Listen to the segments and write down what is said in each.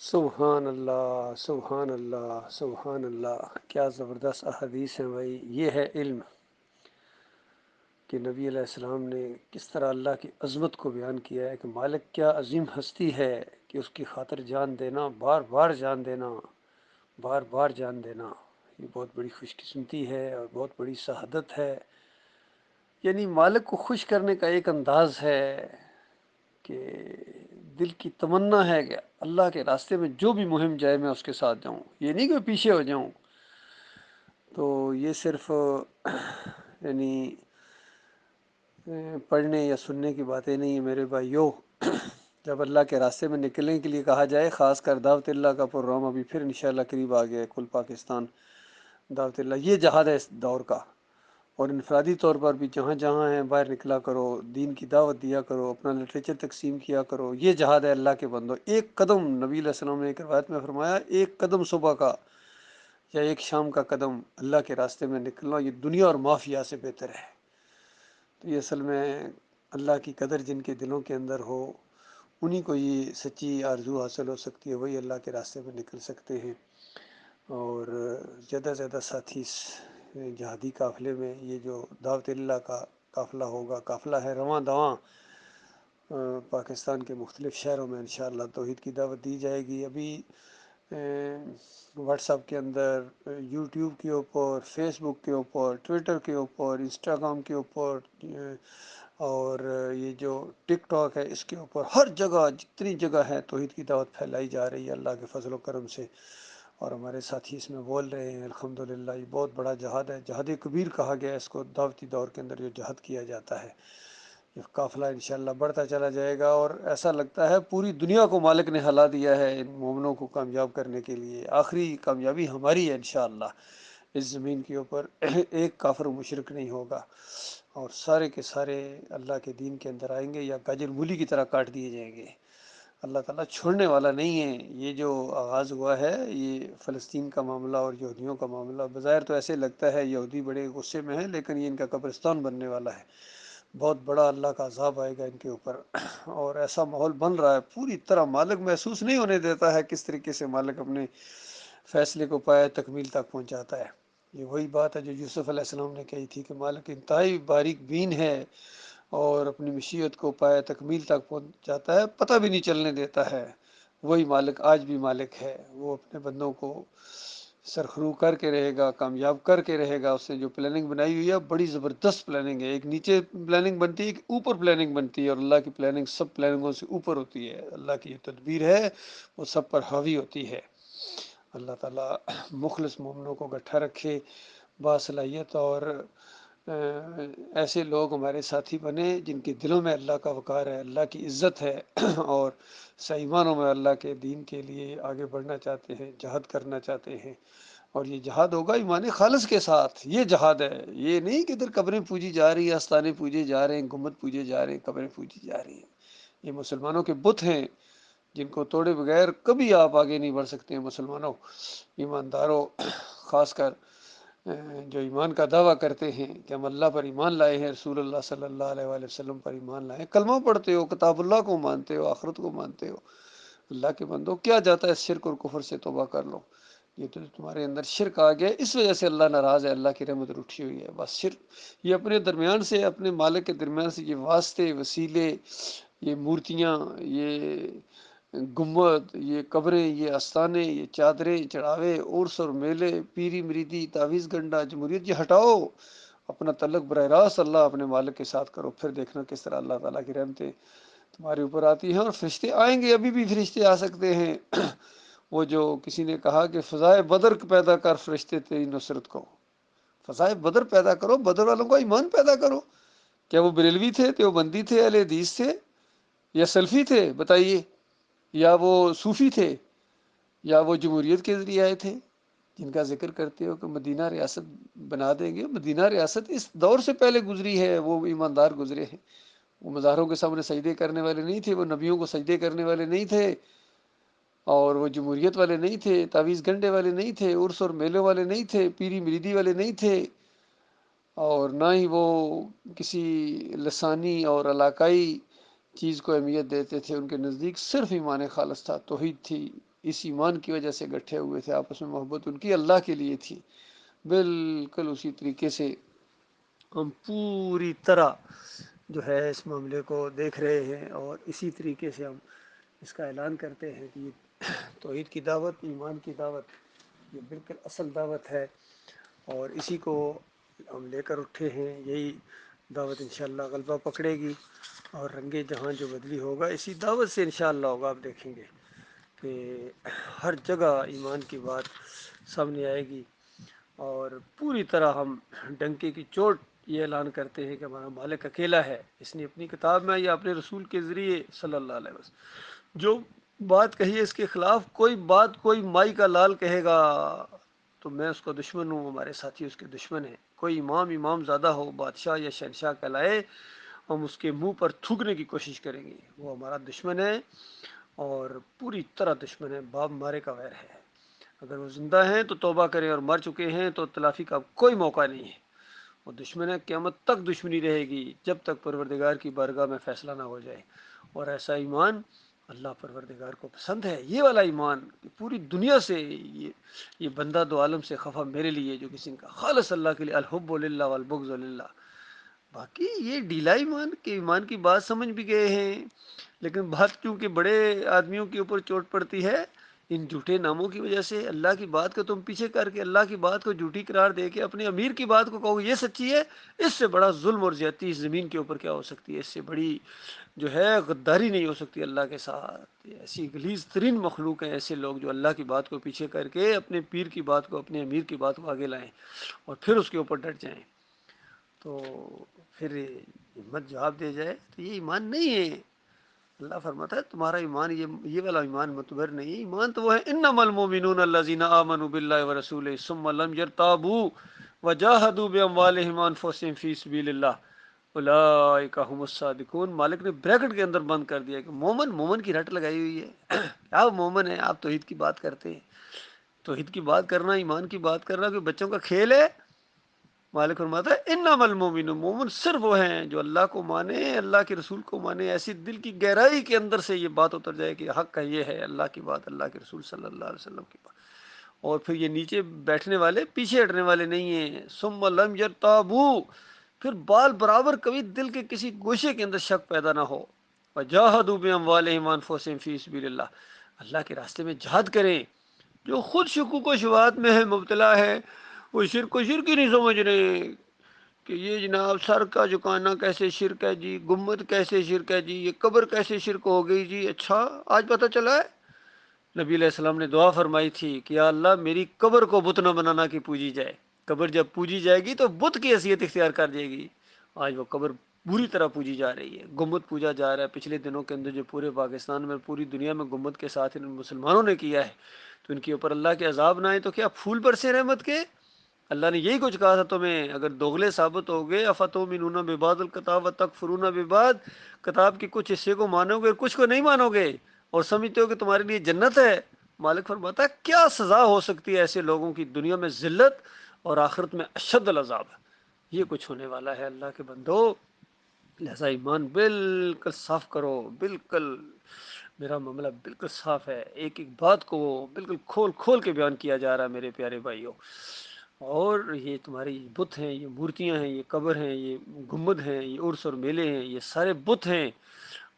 سبحان اللہ، سبحان اللہ، سبحان اللہ، کیا زبردست احادیث ہیں بھائی. یہ ہے علم کہ نبی علیہ السلام نے کس طرح اللہ کی عظمت کو بیان کیا ہے کہ مالک کیا عظیم ہستی ہے کہ اس کی خاطر جان دینا، بار بار جان دینا، بار بار جان دینا، یہ بہت بڑی خوش قسمتی ہے اور بہت بڑی سعادت ہے. یعنی مالک کو خوش کرنے کا ایک انداز ہے کہ دل کی تمنا ہے کہ اللہ کے راستے میں جو بھی مہم جائے میں اس کے ساتھ جاؤں، یہ نہیں کہ پیچھے ہو جاؤں. تو یہ صرف یعنی پڑھنے یا سننے کی باتیں نہیں ہیں میرے بھائیو. جب اللہ کے راستے میں نکلنے کے لیے کہا جائے، خاص کر دعوت اللہ کا پروگرام ابھی پھر انشاءاللہ قریب آ گیا ہے، کل پاکستان دعوت اللہ، یہ جہاد ہے اس دور کا. اور انفرادی طور پر بھی جہاں جہاں ہیں باہر نکلا کرو، دین کی دعوت دیا کرو، اپنا لٹریچر تقسیم کیا کرو. یہ جہاد ہے اللہ کے بندو. ایک قدم، نبی علیہ السلام نے ایک روایت میں فرمایا، ایک قدم صبح کا یا ایک شام کا قدم اللہ کے راستے میں نکلنا یہ دنیا اور مافیا سے بہتر ہے. تو یہ اصل میں اللہ کی قدر جن کے دلوں کے اندر ہو، انہی کو یہ سچی آرزو حاصل ہو سکتی ہے، وہی اللہ کے راستے میں نکل سکتے ہیں. اور زیادہ سے زیادہ ساتھی اس جہادی قافلے میں، یہ جو دعوت اللہ کا قافلہ ہوگا، قافلہ ہے رواں دواں، پاکستان کے مختلف شہروں میں انشاءاللہ توحید کی دعوت دی جائے گی. ابھی واٹس ایپ کے اندر، یوٹیوب کے اوپر، فیس بک کے اوپر، ٹویٹر کے اوپر، انسٹاگرام کے اوپر، اور یہ جو ٹک ٹاک ہے اس کے اوپر، ہر جگہ جتنی جگہ ہے توحید کی دعوت پھیلائی جا رہی ہے اللہ کے فضل و کرم سے. اور ہمارے ساتھی اس میں بول رہے ہیں الحمدللہ. یہ بہت بڑا جہاد ہے، جہاد کبیر کہا گیا ہے اس کو. دعوتی دور کے اندر جو جہاد کیا جاتا ہے، یہ قافلہ انشاءاللہ بڑھتا چلا جائے گا. اور ایسا لگتا ہے پوری دنیا کو مالک نے ہلا دیا ہے ان مومنوں کو کامیاب کرنے کے لیے. آخری کامیابی ہماری ہے انشاءاللہ. اس زمین کے اوپر ایک کافر و مشرک نہیں ہوگا، اور سارے کے سارے اللہ کے دین کے اندر آئیں گے یا گاجر مولی کی طرح کاٹ دیے جائیں گے. اللہ تعالیٰ چھوڑنے والا نہیں ہے. یہ جو آغاز ہوا ہے یہ فلسطین کا معاملہ اور یہودیوں کا معاملہ، بظاہر تو ایسے لگتا ہے یہودی بڑے غصے میں ہیں، لیکن یہ ان کا قبرستان بننے والا ہے. بہت بڑا اللہ کا عذاب آئے گا ان کے اوپر. اور ایسا ماحول بن رہا ہے پوری طرح، مالک محسوس نہیں ہونے دیتا ہے کس طریقے سے مالک اپنے فیصلے کو پائے تکمیل تک پہنچاتا ہے. یہ وہی بات ہے جو یوسف علیہ السلام نے کہی تھی کہ مالک انتہائی باریک بین ہے اور اپنی مشیت کو پائے تکمیل تک پہنچاتا ہے، پتہ بھی نہیں چلنے دیتا ہے. وہی مالک آج بھی مالک ہے. وہ اپنے بندوں کو سرخرو کر کے رہے گا، کامیاب کر کے رہے گا. اس نے جو پلاننگ بنائی ہوئی ہے بڑی زبردست پلاننگ ہے. ایک نیچے پلاننگ بنتی ہے، ایک اوپر پلاننگ بنتی ہے، اور اللہ کی پلاننگ سب پلاننگوں سے اوپر ہوتی ہے. اللہ کی یہ تدبیر ہے، وہ سب پر حاوی ہوتی ہے. اللہ تعالیٰ مخلص مومنوں کو گٹھا رکھے، باصلاحیت، اور ایسے لوگ ہمارے ساتھی بنے جن کے دلوں میں اللہ کا وقار ہے، اللہ کی عزت ہے، اور صحیح معنوں میں اللہ کے دین کے لیے آگے بڑھنا چاہتے ہیں، جہاد کرنا چاہتے ہیں. اور یہ جہاد ہوگا ایمان خالص کے ساتھ. یہ جہاد ہے، یہ نہیں کہ ادھر قبریں پوجی جا رہی ہیں، آستانے پوجے جا رہے ہیں، گنبد پوجے جا رہے ہیں، قبریں پوجی جا رہی ہیں. یہ مسلمانوں کے بت ہیں جن کو توڑے بغیر کبھی آپ آگے نہیں بڑھ سکتے ہیں. مسلمانوں، ایمانداروں، خاص کر جو ایمان کا دعویٰ کرتے ہیں کہ ہم اللہ پر ایمان لائے ہیں، رسول اللہ صلی اللہ علیہ وآلہ وسلم پر ایمان لائے ہیں، کلمہ پڑھتے ہو، کتاب اللہ کو مانتے ہو، آخرت کو مانتے ہو، اللہ کے بندو کیا جاتا ہے اس شرک اور کفر سے؟ توبہ کر لو. یہ تو تمہارے اندر شرک آ گیا، اس وجہ سے اللہ ناراض ہے، اللہ کی رحمت روٹھی ہوئی ہے. بس شرک، یہ اپنے درمیان سے، اپنے مالک کے درمیان سے یہ واسطے، وسیلے، یہ مورتیاں، یہ گنبد، یہ قبریں، یہ آستانے، یہ چادریں، چڑھاوے، عرس اور میلے، پیری مریدی، تعویذ گنڈا، جمہوریت، یہ ہٹاؤ. اپنا تعلق براہ راست اللہ اپنے مالک کے ساتھ کرو، پھر دیکھنا کس طرح اللہ تعالیٰ کی رحمتیں تمہارے اوپر آتی ہیں. اور فرشتے آئیں گے، ابھی بھی فرشتے آ سکتے ہیں. وہ جو کسی نے کہا کہ فضائے بدر پیدا کر فرشتے تیری نصرت کو. فضائے بدر پیدا کرو، بدر والوں کا ایمان پیدا کرو. کیا وہ بریلوی تھے، دیوبندی تھے، اہل حدیث تھے، یا سلفی تھے؟ بتائیے. یا وہ صوفی تھے، یا وہ جمہوریت کے ذریعے آئے تھے جن کا ذکر کرتے ہو کہ مدینہ ریاست بنا دیں گے؟ مدینہ ریاست اس دور سے پہلے گزری ہے. وہ ایماندار گزرے ہیں. وہ مزاروں کے سامنے سجدے کرنے والے نہیں تھے، وہ نبیوں کو سجدے کرنے والے نہیں تھے، اور وہ جمہوریت والے نہیں تھے، تعویذ گنڈے والے نہیں تھے، عرس اور میلوں والے نہیں تھے، پیری مریدی والے نہیں تھے، اور نہ ہی وہ کسی لسانی اور علاقائی چیز کو اہمیت دیتے تھے. ان کے نزدیک صرف ایمان خالص تھا، توحید تھی، اس ایمان کی وجہ سے اکٹھے ہوئے تھے، آپس میں محبت ان کی اللہ کے لیے تھی، بالکل اسی طریقے سے ہم پوری طرح جو ہے اس معاملے کو دیکھ رہے ہیں، اور اسی طریقے سے ہم اس کا اعلان کرتے ہیں کہ یہ توحید کی دعوت، ایمان کی دعوت، یہ بالکل اصل دعوت ہے، اور اسی کو ہم لے کر اٹھے ہیں۔ یہی دعوت انشاءاللہ غلبہ پکڑے گی، اور رنگ جہاں جو بدلی ہوگا اسی دعوت سے انشاءاللہ ہوگا۔ آپ دیکھیں گے کہ ہر جگہ ایمان کی بات سامنے آئے گی، اور پوری طرح ہم ڈنکے کی چوٹ یہ اعلان کرتے ہیں کہ ہمارا مالک اکیلا ہے، اس نے اپنی کتاب میں یا اپنے رسول کے ذریعے صلی اللہ علیہ وسلم جو بات کہی ہے، اس کے خلاف کوئی بات کوئی مائی کا لال کہے گا تو میں اس کا دشمن ہوں، ہمارے ساتھی اس کے دشمن ہیں۔ کوئی امام زادہ ہو، بادشاہ یا شہنشاہ کہلائے، ہم اس کے منہ پر تھوکنے کی کوشش کریں گے، وہ ہمارا دشمن ہے، اور پوری طرح دشمن ہے، باپ مارے کا ویر ہے۔ اگر وہ زندہ ہیں تو توبہ کریں، اور مر چکے ہیں تو تلافی کا کوئی موقع نہیں ہے۔ وہ دشمن ہے، قیامت تک دشمنی رہے گی جب تک پروردگار کی بارگاہ میں فیصلہ نہ ہو جائے۔ اور ایسا ایمان اللہ پروردگار کو پسند ہے، یہ والا ایمان کہ پوری دنیا سے یہ بندہ دو عالم سے خفا میرے لیے، جو کسی کا خالص اللہ کے لیے، الحب للہ والبغض للہ۔ باقی یہ ڈھیلا ایمان کہ ایمان کی بات سمجھ بھی گئے ہیں، لیکن بات کیونکہ بڑے آدمیوں کے اوپر چوٹ پڑتی ہے ان جھوٹے ناموں کی وجہ سے۔ اللہ کی بات کو تم پیچھے کر کے، اللہ کی بات کو جھوٹی قرار دے کے اپنے امیر کی بات کو کہو یہ سچی ہے، اس سے بڑا ظلم اور زیادتی اس زمین کے اوپر کیا ہو سکتی ہے؟ اس سے بڑی جو ہے غداری نہیں ہو سکتی اللہ کے ساتھ۔ ایسی غلیظ ترین مخلوق ہیں ایسے لوگ جو اللہ کی بات کو پیچھے کر کے اپنے پیر کی بات کو، اپنے امیر کی بات کو آگے لائیں اور پھر اس کے اوپر ڈٹ جائیں، تو پھر ہمت جواب دے جائے تو یہ ایمان نہیں ہے۔ اللہ فرماتا ہے تمہارا ایمان یہ والا ایمان متبر نہیں ہے۔ ایمان تو وہ ہے انما المؤمنون الذین آمنوا باللہ ورسولہ ثم لم یرتابوا وجاہدوا باموالہم وانفسہم فی سبیل اللہ اولئک ھم الصادقون۔ مالک نے بریکٹ کے اندر بند کر دیا کہ مومن کی رٹ لگائی ہوئی ہے۔ کیا مومن ہے؟ آپ توحید کی بات کرتے ہیں، توحید کی بات کرنا، ایمان کی بات کرنا کوئی بچوں کا کھیل ہے؟ مالک فرماتا ہے انما المؤمنون، مومن صرف وہ ہیں جو اللہ کو مانے، اللہ کے رسول کو مانے، ایسی دل کی گہرائی کے اندر سے یہ بات اتر جائے کہ حق کا یہ ہے، اللہ کی بات، اللہ کے رسول صلی اللہ علیہ وسلم کی بات، اور پھر یہ نیچے بیٹھنے والے، پیچھے ہٹنے والے نہیں ہیں۔ ثم لم یرتابوا، پھر بال برابر کبھی دل کے کسی گوشے کے اندر شک پیدا نہ ہو۔ وجاہدوا باموالہم وانفسہم فی سبیل اللہ، اللہ کے راستے میں جہاد کریں۔ جو خود شکوک و شبہات میں ہے، مبتلا ہے، وہ شرک کو شرک ہی نہیں سمجھ رہے کہ یہ جناب سر کا جھکانا کیسے شرک ہے جی، گنبد کیسے شرک ہے جی، یہ قبر کیسے شرک ہو گئی جی۔ اچھا آج پتہ چلا ہے؟ نبی علیہ السلام نے دعا فرمائی تھی کہ یا اللہ میری قبر کو بت نہ بنانا کہ پوجی جائے۔ قبر جب پوجی جائے گی تو بت کی حیثیت اختیار کر جائے گی۔ آج وہ قبر بری طرح پوجی جا رہی ہے، گنبد پوجا جا رہا ہے۔ پچھلے دنوں کے اندر جو پورے پاکستان میں، پوری دنیا میں گنبد کے ساتھ ان مسلمانوں نے کیا ہے، تو ان کے اوپر اللہ کے عذاب نہ آئے تو کیا پھول برسے رحمت کے؟ اللہ نے یہی کچھ کہا تھا تمہیں، اگر دوغلے ثابت ہو گئے، افتؤمنون ببعض الکتاب وتکفرون ببعض، کتاب کے کچھ حصے کو مانو گے اور کچھ کو نہیں مانو گے، اور سمجھتے ہو کہ تمہارے لیے جنت ہے۔ مالک فرماتا ہے کیا سزا ہو سکتی ہے ایسے لوگوں کی؟ دنیا میں ذلت اور آخرت میں اشد العذاب۔ یہ کچھ ہونے والا ہے اللہ کے بندو، لہذا ایمان بالکل صاف کرو۔ بالکل میرا معاملہ بالکل صاف ہے، ایک ایک بات کو بالکل کھول کھول کے بیان کیا جا رہا ہے میرے پیارے بھائیوں۔ اور یہ تمہاری بت ہیں، یہ مورتیاں ہیں، یہ قبر ہیں، یہ گنبد ہیں، یہ عرس اور میلے ہیں، یہ سارے بت ہیں،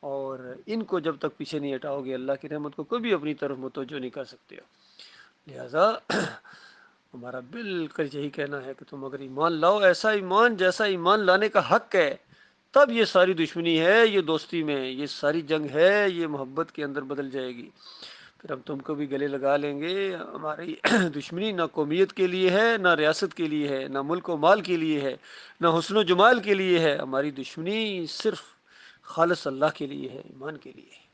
اور ان کو جب تک پیچھے نہیں ہٹاؤ گے اللہ کی رحمت کو کبھی اپنی طرف متوجہ نہیں کر سکتے ہو۔ لہذا ہمارا بالکل یہی کہنا ہے کہ تم اگر ایمان لاؤ، ایسا ایمان جیسا ایمان لانے کا حق ہے، تب یہ ساری دشمنی ہے، یہ دوستی میں، یہ ساری جنگ ہے، یہ محبت کے اندر بدل جائے گی۔ پھر ہم تم کو بھی گلے لگا لیں گے۔ ہماری دشمنی نہ قومیت کے لیے ہے، نہ ریاست کے لیے ہے، نہ ملک و مال کے لیے ہے، نہ حسن و جمال کے لیے ہے۔ ہماری دشمنی صرف خالص اللہ کے لیے ہے، ایمان کے لیے ہے۔